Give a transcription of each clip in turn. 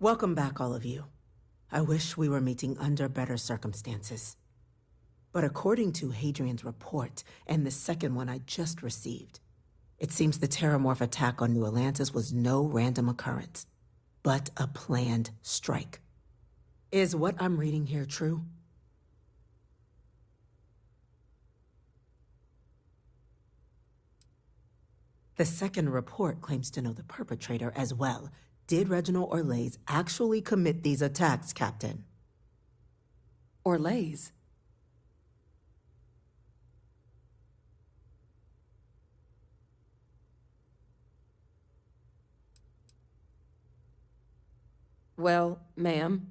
Welcome back, all of you. I wish we were meeting under better circumstances. But according to Hadrian's report, and the second one I just received, it seems the Terramorph attack on New Atlantis was no random occurrence, but a planned strike. Is what I'm reading here true? The second report claims to know the perpetrator as well. Did Reginald Orlays actually commit these attacks, Captain? Orlays? Well, ma'am,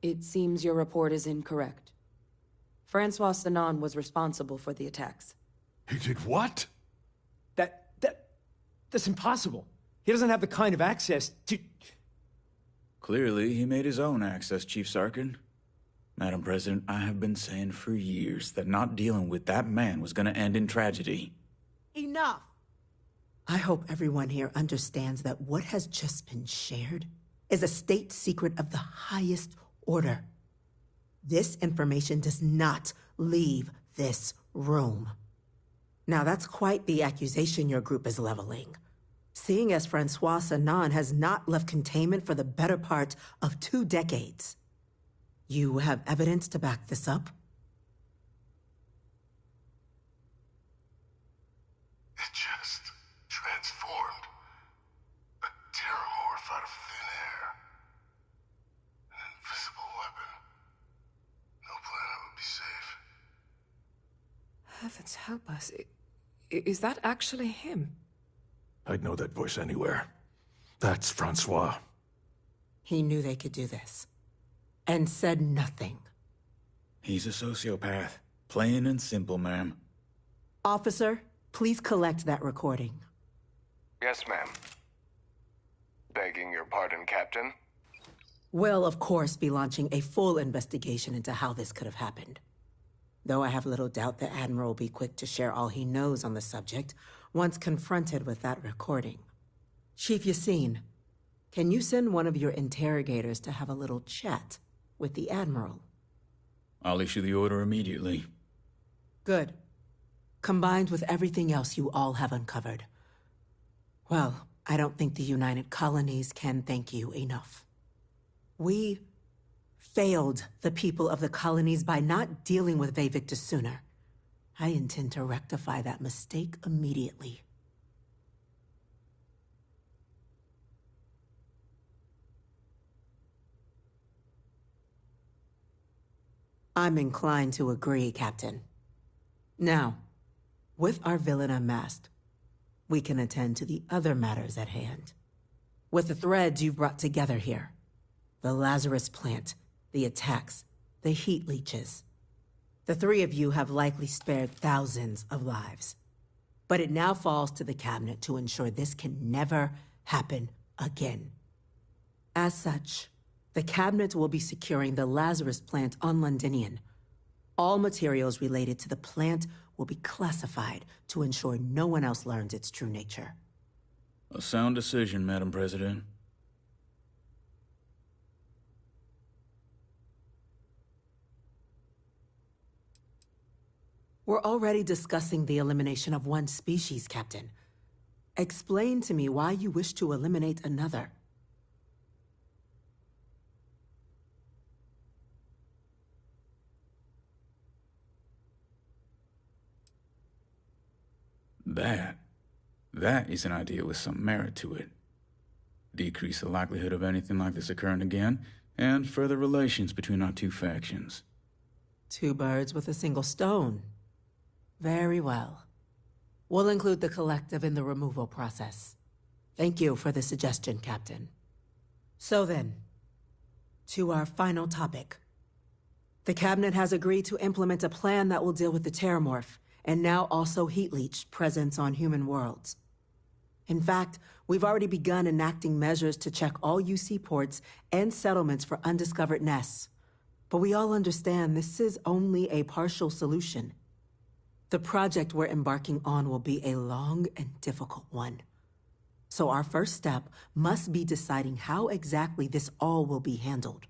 it seems your report is incorrect. Francois Sanon was responsible for the attacks. He did what? That's impossible. He doesn't have the kind of access to... Clearly, he made his own access, Chief Sarkin. Madam President, I have been saying for years that not dealing with that man was gonna end in tragedy. Enough! I hope everyone here understands that what has just been shared is a state secret of the highest order. This information does not leave this room. Now that's quite the accusation your group is leveling. Seeing as Francois Sanon has not left containment for the better part of 2 decades. You have evidence to back this up? It just transformed. A Terramorph out of thin air. An invisible weapon. No planet would be safe. Heavens help us. Is that actually him? I'd know that voice anywhere. That's Francois. He knew they could do this. And said nothing. He's a sociopath. Plain and simple, ma'am. Officer, please collect that recording. Yes, ma'am. Begging your pardon, Captain. We'll, of course, be launching a full investigation into how this could have happened. Though I have little doubt the Admiral will be quick to share all he knows on the subject once confronted with that recording. Chief Yassine, can you send one of your interrogators to have a little chat with the Admiral? I'll issue the order immediately. Good. Combined with everything else you all have uncovered. Well, I don't think the United Colonies can thank you enough. We failed the people of the colonies by not dealing with Vevictus sooner. I intend to rectify that mistake immediately. I'm inclined to agree, Captain. Now, with our villain unmasked, we can attend to the other matters at hand. With the threads you've brought together here, the Lazarus plant, the attacks, the heat leeches. The 3 of you have likely spared thousands of lives. But it now falls to the Cabinet to ensure this can never happen again. As such, the Cabinet will be securing the Lazarus plant on Londinian. All materials related to the plant will be classified to ensure no one else learns its true nature. A sound decision, Madam President. We're already discussing the elimination of one species, Captain. Explain to me why you wish to eliminate another. That is an idea with some merit to it. Decrease the likelihood of anything like this occurring again, and further relations between our 2 factions. 2 birds with a single stone. Very well. We'll include the collective in the removal process. Thank you for the suggestion, Captain. So then, to our final topic. The Cabinet has agreed to implement a plan that will deal with the Terramorph, and now also Heat Leech presence on human worlds. In fact, we've already begun enacting measures to check all UC ports and settlements for undiscovered nests. But we all understand this is only a partial solution. The project we're embarking on will be a long and difficult one. So our first step must be deciding how exactly this all will be handled.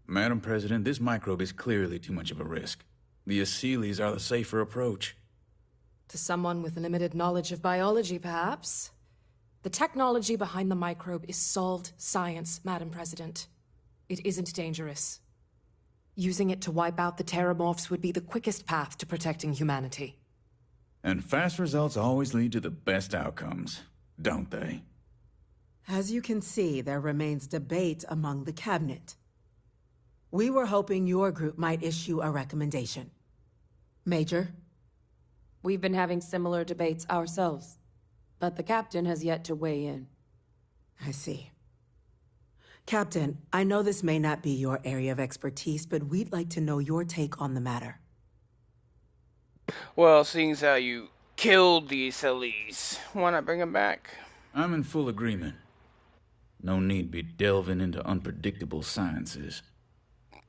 Madam President, this microbe is clearly too much of a risk. The Aseles are the safer approach. To someone with limited knowledge of biology, perhaps. The technology behind the microbe is solved science, Madam President. It isn't dangerous. Using it to wipe out the Terramorphs would be the quickest path to protecting humanity. And fast results always lead to the best outcomes, don't they? As you can see, there remains debate among the cabinet. We were hoping your group might issue a recommendation. Major? We've been having similar debates ourselves, but the captain has yet to weigh in. I see. Captain, I know this may not be your area of expertise, but we'd like to know your take on the matter. Well, seeing as how you killed the Aseles, why not bring them back? I'm in full agreement. No need be delving into unpredictable sciences.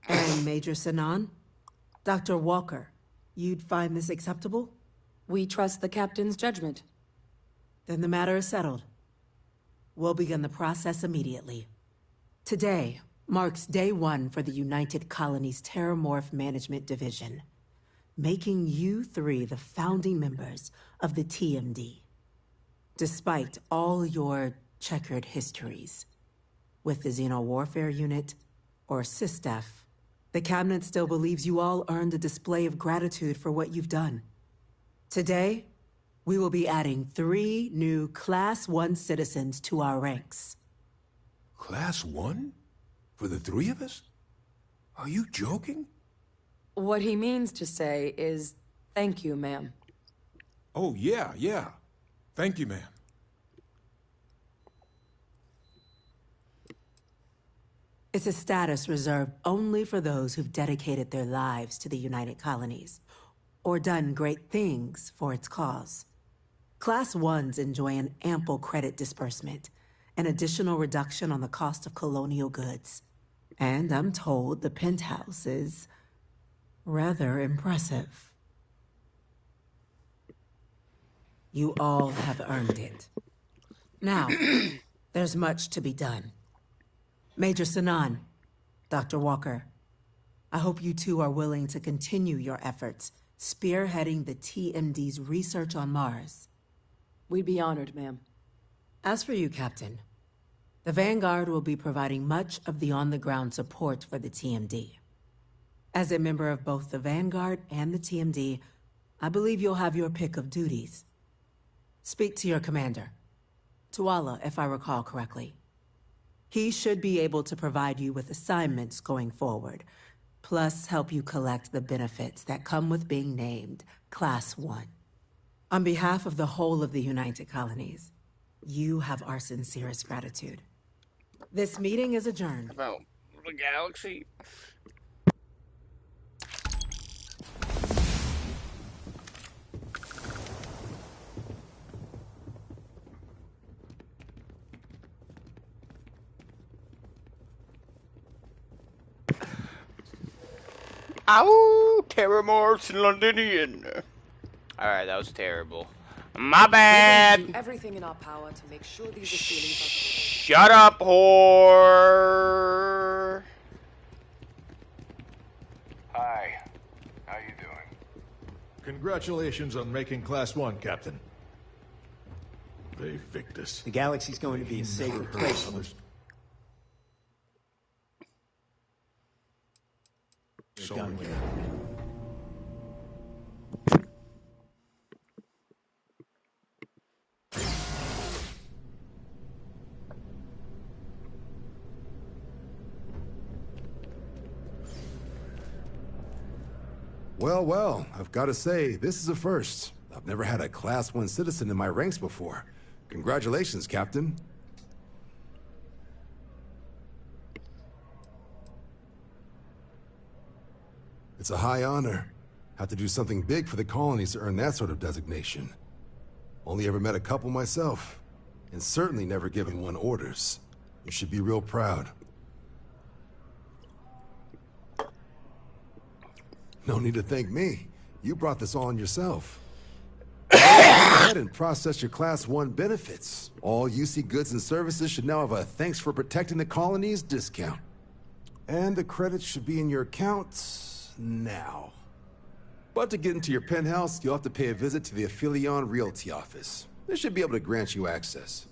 And Major Sinan? Dr. Walker, you'd find this acceptable? We trust the captain's judgment. Then the matter is settled. We'll begin the process immediately. Today marks day one for the United Colonies Terramorph Management Division, making you three the founding members of the TMD. Despite all your checkered histories with the Xeno-Warfare Unit or SysStaff, the Cabinet still believes you all earned a display of gratitude for what you've done. Today, we will be adding 3 new Class 1 citizens to our ranks. Class 1? For the 3 of us? Are you joking? What he means to say is, thank you, ma'am. Oh, yeah. Thank you, ma'am. It's a status reserved only for those who've dedicated their lives to the United Colonies, or done great things for its cause. Class 1s enjoy an ample credit disbursement, an additional reduction on the cost of colonial goods. And I'm told the penthouse is rather impressive. You all have earned it. Now, there's much to be done. Major Sinan, Dr. Walker, I hope you two are willing to continue your efforts spearheading the TMD's research on Mars. We'd be honored, ma'am. As for you, Captain, the Vanguard will be providing much of the on-the-ground support for the TMD. As a member of both the Vanguard and the TMD, I believe you'll have your pick of duties. Speak to your commander, Tuala, if I recall correctly. He should be able to provide you with assignments going forward, plus help you collect the benefits that come with being named Class 1. On behalf of the whole of the United Colonies, you have our sincerest gratitude. This meeting is adjourned. About the galaxy? Ow! Terramorphs Londonian. Alright, that was terrible. My bad! We'll do everything in our power to make sure these Aseles Shut up, whore! Hi. How you doing? Congratulations on making Class 1, Captain. They Victus. The galaxy's going to be a safer place. So Done with it. Well, I've got to say, this is a first. I've never had a Class 1 citizen in my ranks before. Congratulations, Captain. It's a high honor. Have to do something big for the colonies to earn that sort of designation. Only ever met a couple myself, and certainly never given one orders. You should be real proud. No need to thank me. You brought this on yourself. ahead and process your Class 1 benefits. All UC goods and services should now have a thanks for protecting the colonies discount. And the credits should be in your account now. But to get into your penthouse, you'll have to pay a visit to the Aphelion Realty office. They should be able to grant you access.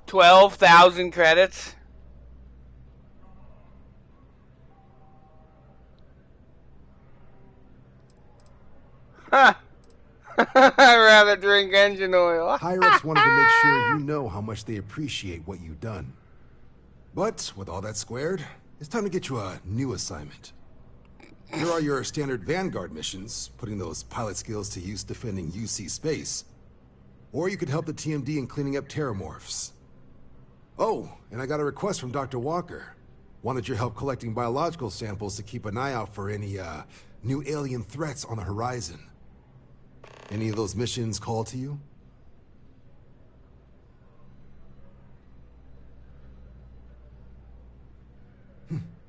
12,000 credits? Huh. I'd rather drink engine oil. Higher-ups wanted to make sure you know how much they appreciate what you've done. But with all that squared, it's time to get you a new assignment. Here are your standard Vanguard missions, putting those pilot skills to use defending UC space. Or you could help the TMD in cleaning up terramorphs. Oh, and I got a request from Dr. Walker. Wanted your help collecting biological samples to keep an eye out for any, new alien threats on the horizon. Any of those missions call to you?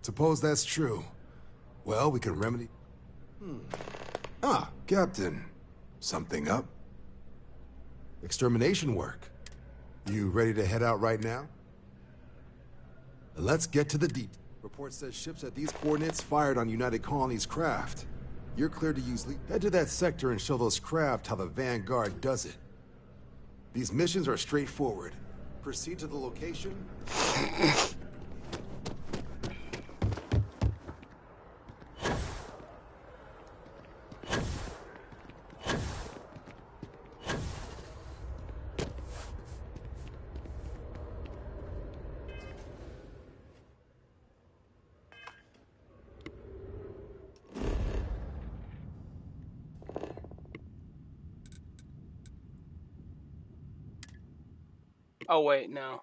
Suppose that's true. Well, we can remedy... Ah, Captain. Something up? Extermination work. You ready to head out right now? Let's get to the deep. Report says ships at these coordinates fired on United Colonies craft. You're cleared to use... Head to that sector and show those craft how the Vanguard does it. These missions are straightforward. Proceed to the location... Oh, wait, no.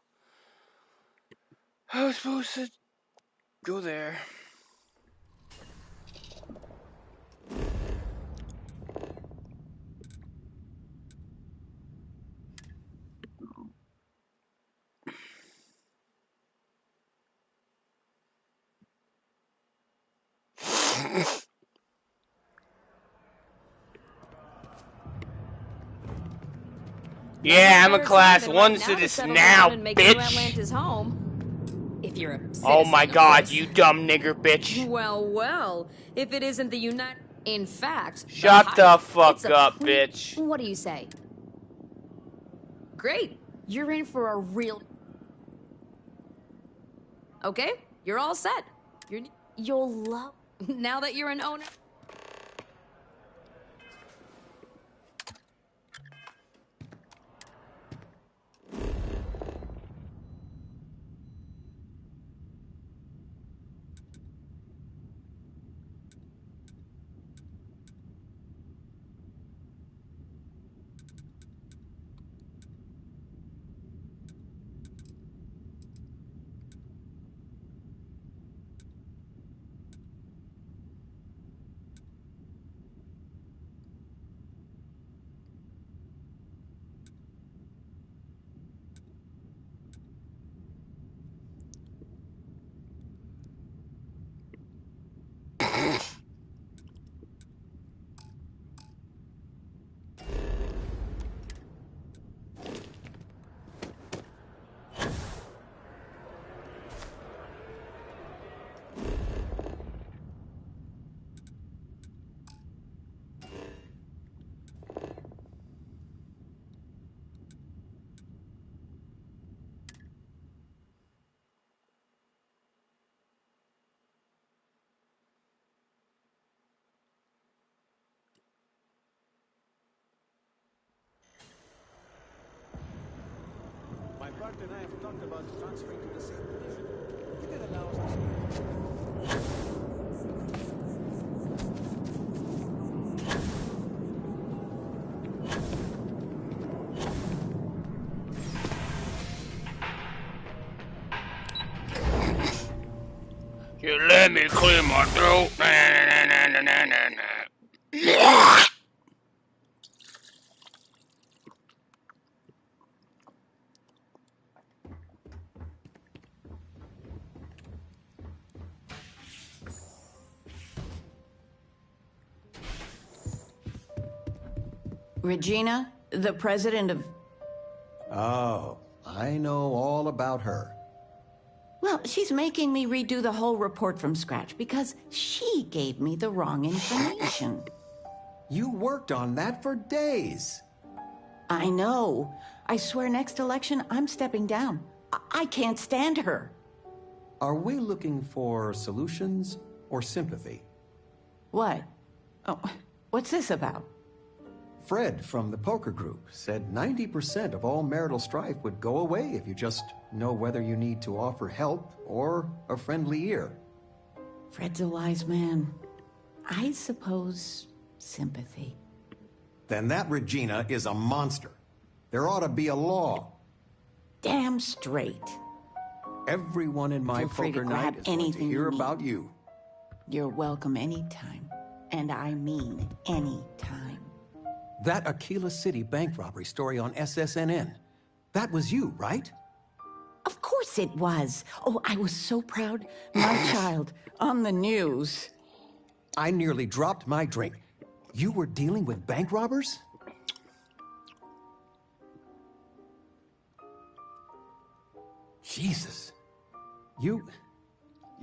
I was supposed to go there. Yeah, I'm a class 1 citizen now, bitch! If you're a citizen, Oh my of god, course. you dumb nigger bitch! Well, well, if it isn't the United... In fact... Shut the fuck it's a up, bitch. What do you say? Great. You're in for a real... Okay, you're all set. You'll love... Now that you're an owner... My partner and I have talked about transferring to the same division. You can allow us to speak. You let me clear my throat. Na, na, na, na, na, na. Regina, the president of... Oh, I know all about her. Well, she's making me redo the whole report from scratch because she gave me the wrong information. You worked on that for days. I know. I swear next election, I'm stepping down. I can't stand her. Are we looking for solutions or sympathy? What? Oh, what's this about? Fred from the poker group said 90% of all marital strife would go away if you just know whether you need to offer help or a friendly ear. Fred's a wise man. I suppose sympathy. Then that Regina is a monster. There ought to be a law. Damn straight. Everyone in my Feel free to poker grab night is going to anything hear you need. about you. You're welcome anytime. And I mean anytime. That Aquila City bank robbery story on SSNN. That was you, right? Of course it was. Oh, I was so proud. My child on the news. I nearly dropped my drink. You were dealing with bank robbers? Jesus. You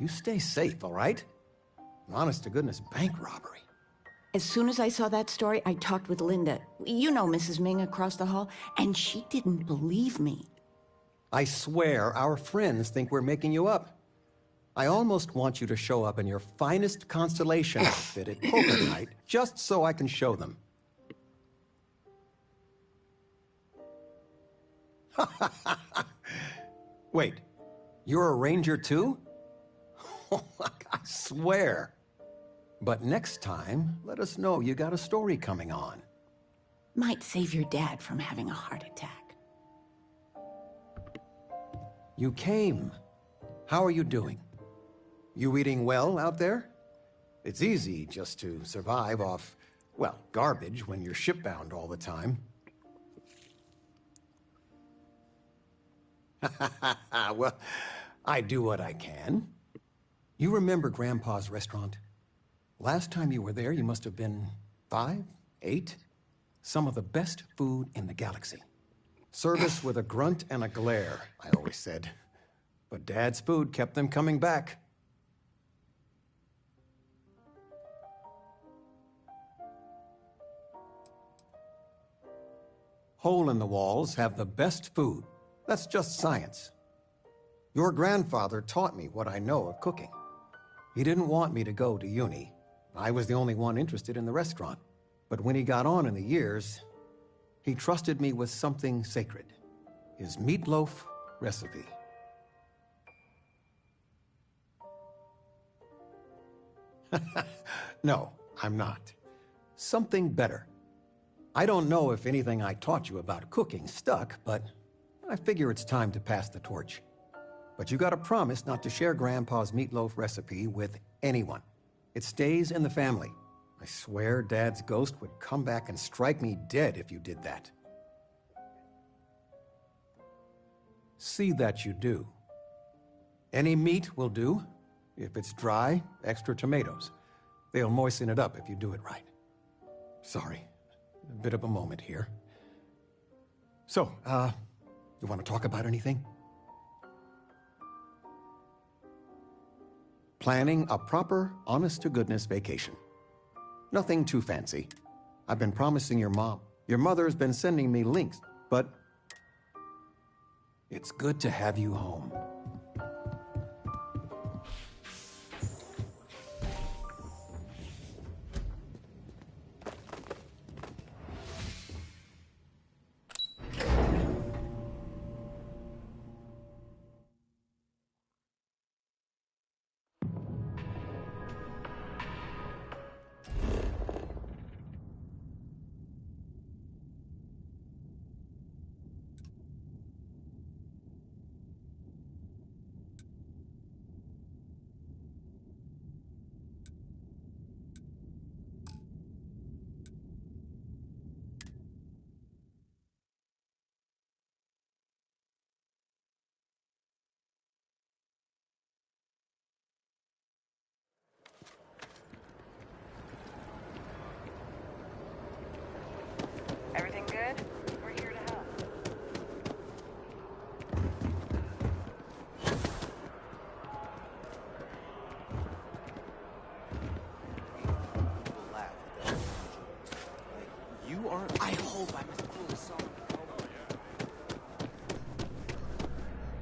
stay safe, all right? Honest to goodness, bank robbery. As soon as I saw that story, I talked with Linda. You know Mrs. Ming across the hall, and she didn't believe me. I swear our friends think we're making you up. I almost want you to show up in your finest constellation outfit at poker night, just so I can show them. Wait, you're a ranger too? I swear. But next time, let us know you got a story coming on. Might save your dad from having a heart attack. You came. How are you doing? You eating well out there? It's easy just to survive off, well, garbage when you're shipbound all the time. Well, I do what I can. You remember Grandpa's restaurant? Last time you were there, you must have been 5, 8. Some of the best food in the galaxy. Service with a grunt and a glare, I always said. But Dad's food kept them coming back. Hole-in-the-walls have the best food. That's just science. Your grandfather taught me what I know of cooking. He didn't want me to go to uni. I was the only one interested in the restaurant. But when he got on in the years, he trusted me with something sacred. His meatloaf recipe. No, I'm not. Something better. I don't know if anything I taught you about cooking stuck, but I figure it's time to pass the torch. But you gotta promise not to share Grandpa's meatloaf recipe with anyone. It stays in the family. I swear Dad's ghost would come back and strike me dead if you did that. See that you do. Any meat will do. If it's dry, extra tomatoes. They'll moisten it up if you do it right. Sorry, a bit of a moment here. So, you want to talk about anything? Planning a proper, honest-to-goodness vacation. Nothing too fancy. I've been promising your mom. Your mother's been sending me links, but it's good to have you home.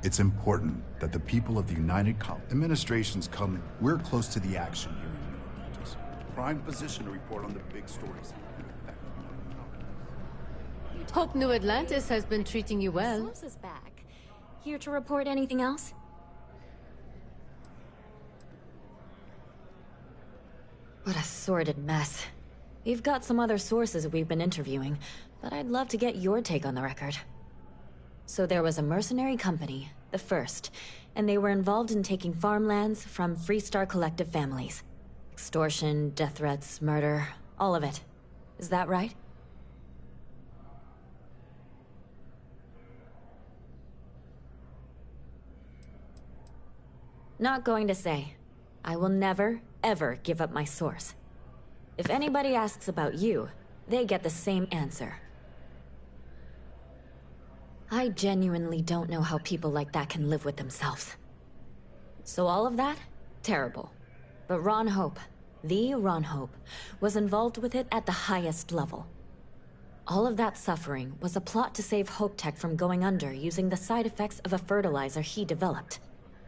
It's important that the people of the United Colonies administrations come in. We're close to the action here in New Orleans. Prime position to report on the big stories. Hope New Atlantis has been treating you well. Source is back. Here to report anything else? What a sordid mess. We've got some other sources we've been interviewing, but I'd love to get your take on the record. So there was a mercenary company, the First, and they were involved in taking farmlands from Freestar Collective families. Extortion, death threats, murder, all of it. Is that right? Not going to say. I will never, ever give up my source. If anybody asks about you, they get the same answer. I genuinely don't know how people like that can live with themselves. So all of that? Terrible. But Ron Hope, the Ron Hope, was involved with it at the highest level. All of that suffering was a plot to save Hope Tech from going under using the side effects of a fertilizer he developed.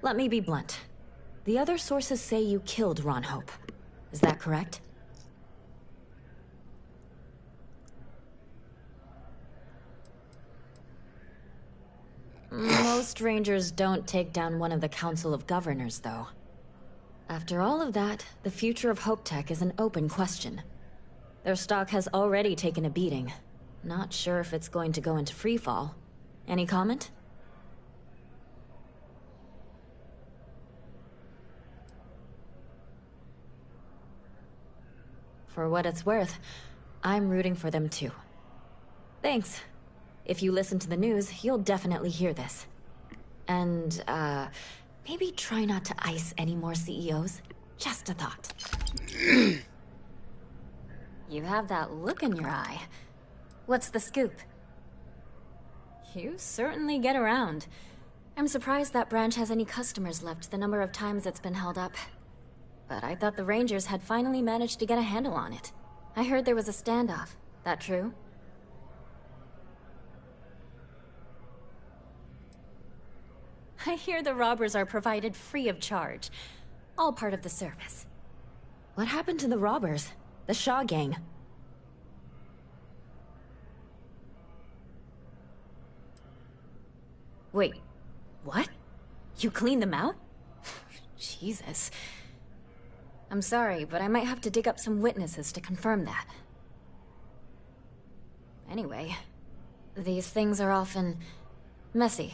Let me be blunt. The other sources say you killed Ron Hope. Is that correct? Most Rangers don't take down one of the Council of Governors, though. After all of that, the future of Hope Tech is an open question. Their stock has already taken a beating. Not sure if it's going to go into freefall. Any comment? For what it's worth, I'm rooting for them too. Thanks. If you listen to the news, you'll definitely hear this. And, maybe try not to ice any more CEOs. Just a thought. You have that look in your eye. What's the scoop? You certainly get around. I'm surprised that branch has any customers left the number of times it's been held up. But I thought the Rangers had finally managed to get a handle on it. I heard there was a standoff. That true? I hear the robbers are provided free of charge. All part of the service. What happened to the robbers? The Shaw gang? Wait, what? You cleaned them out? Jesus. I'm sorry, but I might have to dig up some witnesses to confirm that. Anyway, these things are often messy.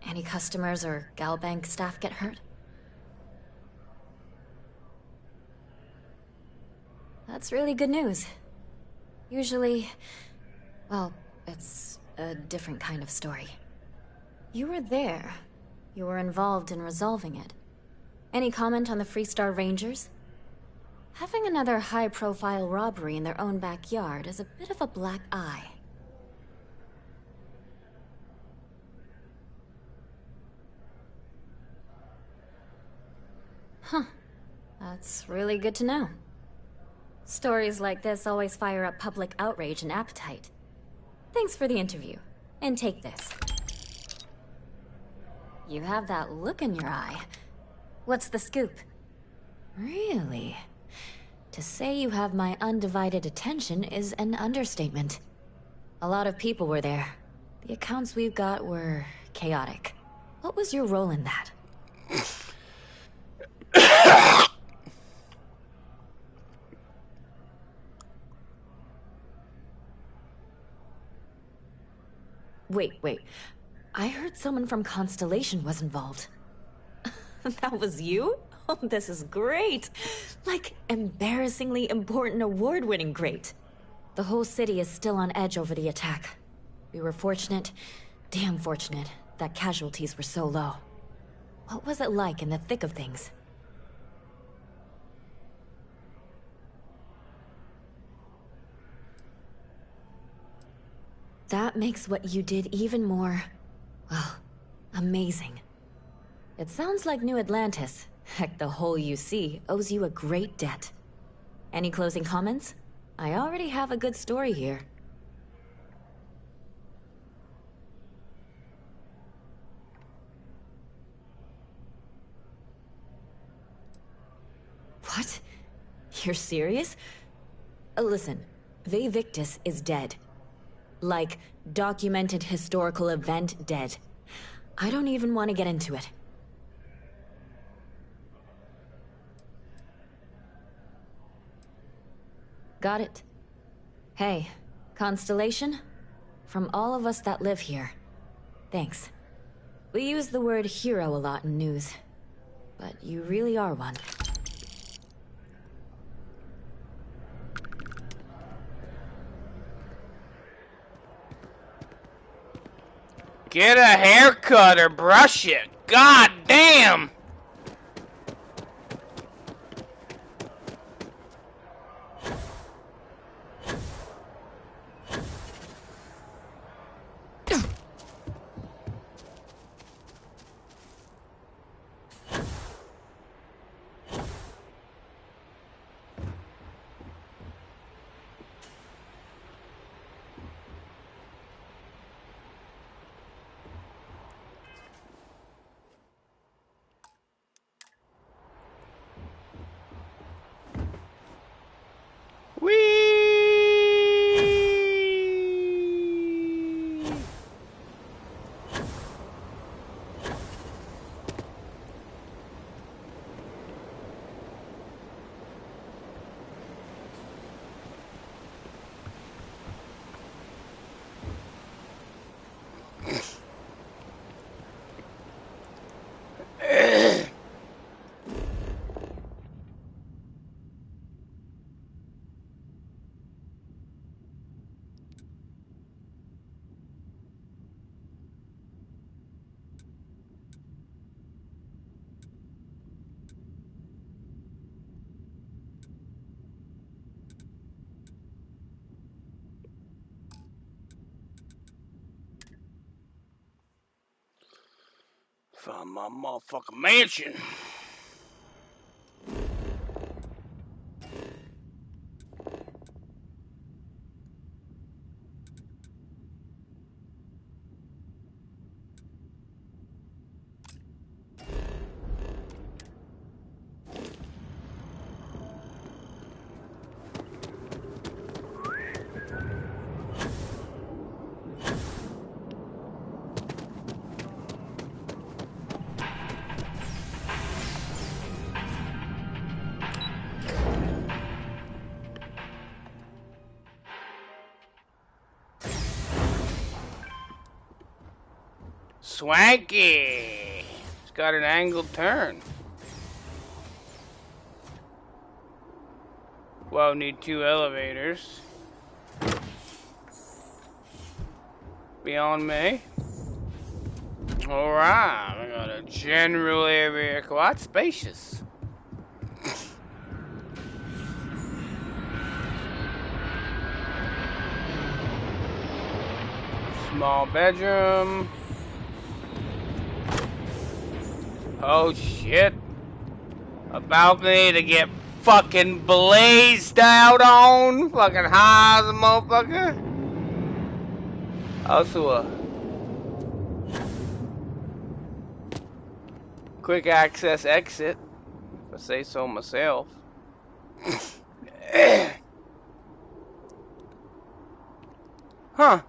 Any customers or Galbank staff get hurt? That's really good news. Usually, well, it's a different kind of story. You were there. You were involved in resolving it. Any comment on the Freestar Rangers? Having another high-profile robbery in their own backyard is a bit of a black eye. Huh. That's really good to know. Stories like this always fire up public outrage and appetite. Thanks for the interview. And take this. You have that look in your eye. What's the scoop? Really? To say you have my undivided attention is an understatement. A lot of people were there. The accounts we've got were chaotic. What was your role in that? Wait. I heard someone from Constellation was involved. That was you? Oh, this is great. Like, embarrassingly important award-winning great. The whole city is still on edge over the attack. We were fortunate, damn fortunate, that casualties were so low. What was it like in the thick of things? That makes what you did even more, well, amazing. It sounds like New Atlantis, heck, the whole UC, owes you a great debt. Any closing comments? I already have a good story here. You're serious? Listen, Ve Victus is dead. Like, documented historical event dead. I don't even want to get into it. Got it. Hey, Constellation? From all of us that live here, thanks. We use the word hero a lot in news, but you really are one. Get a haircut or brush it. God damn! Found my motherfucking mansion. Swanky. It's got an angled turn. Well, need 2 elevators. Beyond me. Alright, we got a general area, quite spacious. Small bedroom. Oh shit. A balcony to get fucking blazed out on. Fucking high as a motherfucker. Also a quick access exit, if I say so myself. Huh.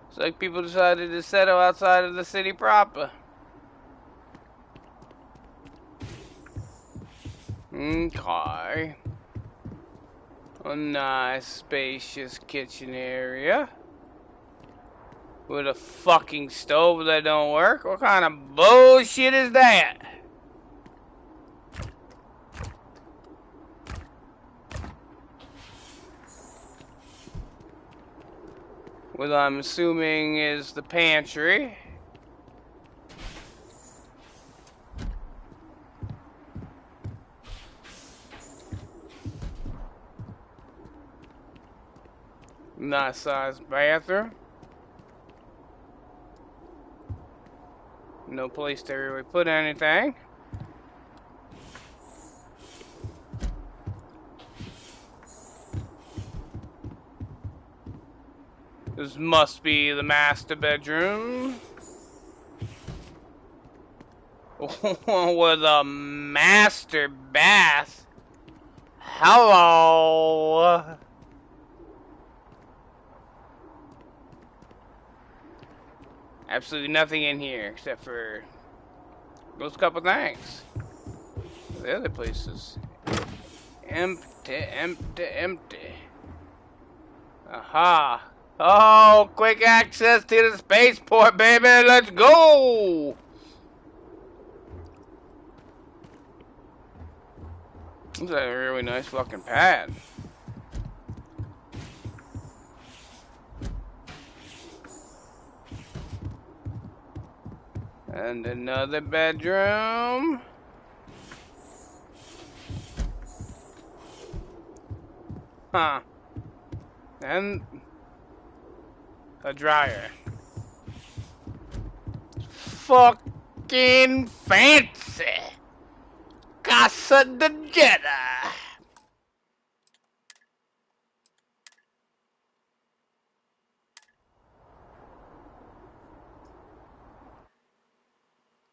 It's like people decided to settle outside of the city proper. Okay. A nice spacious kitchen area. With a fucking stove that don't work? What kind of bullshit is that? What I'm assuming is the pantry. Nice sized bathroom. No place to really put anything. This must be the master bedroom. With a master bath. Hello. Absolutely nothing in here except for those couple things. The other places. Empty, empty, empty. Aha. Oh, quick access to the spaceport, baby. Let's go. This is a really nice fucking pad. And another bedroom. Huh. And a dryer. Fucking fancy. Casa de Jedi.